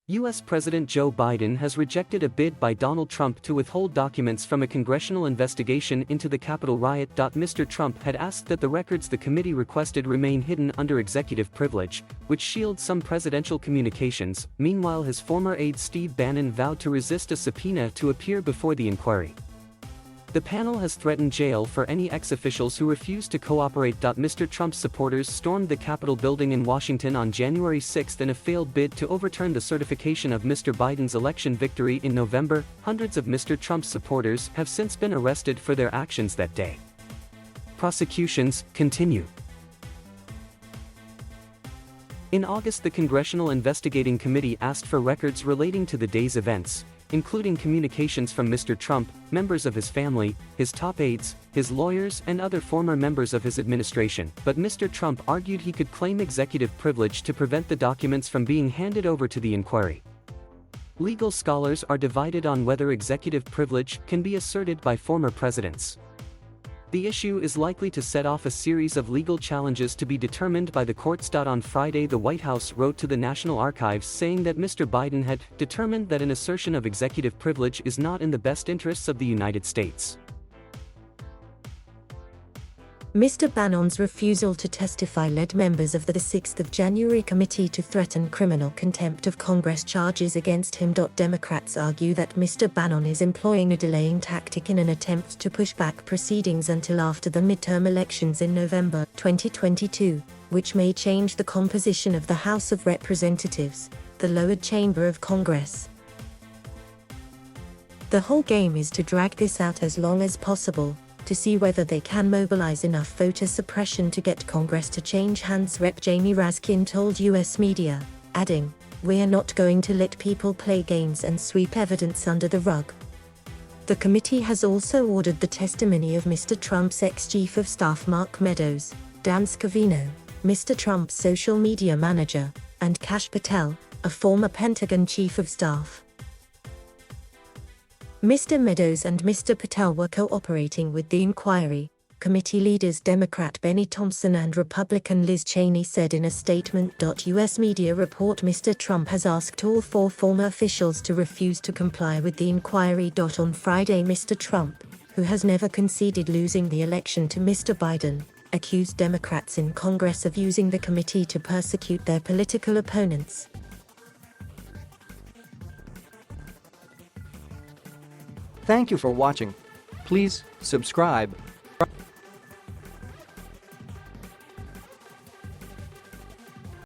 U.S. President Joe Biden has rejected a bid by Donald Trump to withhold documents from a congressional investigation into the Capitol riot. Mr. Trump had asked that the records the committee requested remain hidden under executive privilege, which shields some presidential communications. Meanwhile, his former aide Steve Bannon vowed to resist a subpoena to appear before the inquiry. The panel has threatened jail for any ex-officials who refuse to cooperate. Mr. Trump's supporters stormed the Capitol building in Washington on January 6 in a failed bid to overturn the certification of Mr. Biden's election victory in November. Hundreds of Mr. Trump's supporters have since been arrested for their actions that day. Prosecutions continue. In August, the Congressional Investigating Committee asked for records relating to the day's events, including communications from Mr. Trump, members of his family, his top aides, his lawyers, and other former members of his administration. But Mr. Trump argued he could claim executive privilege to prevent the documents from being handed over to the inquiry. Legal scholars are divided on whether executive privilege can be asserted by former presidents. The issue is likely to set off a series of legal challenges to be determined by the courts. On Friday, the White House wrote to the National Archives saying that Mr. Biden had determined that an assertion of executive privilege is not in the best interests of the United States. Mr. Bannon's refusal to testify led members of the 6th of January committee to threaten criminal contempt of Congress charges against him. Democrats argue that Mr. Bannon is employing a delaying tactic in an attempt to push back proceedings until after the midterm elections in November 2022, which may change the composition of the House of Representatives, the lower chamber of Congress. The whole game is to drag this out as long as possible, to see whether they can mobilize enough voter suppression to get Congress to change hands. Rep. Jamie Raskin told U.S. media, adding, "We're not going to let people play games and sweep evidence under the rug." The committee has also ordered the testimony of Mr. Trump's ex-chief of staff Mark Meadows, Dan Scavino, Mr. Trump's social media manager, and Kash Patel, a former Pentagon chief of staff. Mr. Meadows and Mr. Patel were cooperating with the inquiry, committee leaders Democrat Benny Thompson and Republican Liz Cheney said in a statement. U.S. media report Mr. Trump has asked all 4 former officials to refuse to comply with the inquiry. On Friday, Mr. Trump, who has never conceded losing the election to Mr. Biden, accused Democrats in Congress of using the committee to persecute their political opponents. Thank you for watching. Please subscribe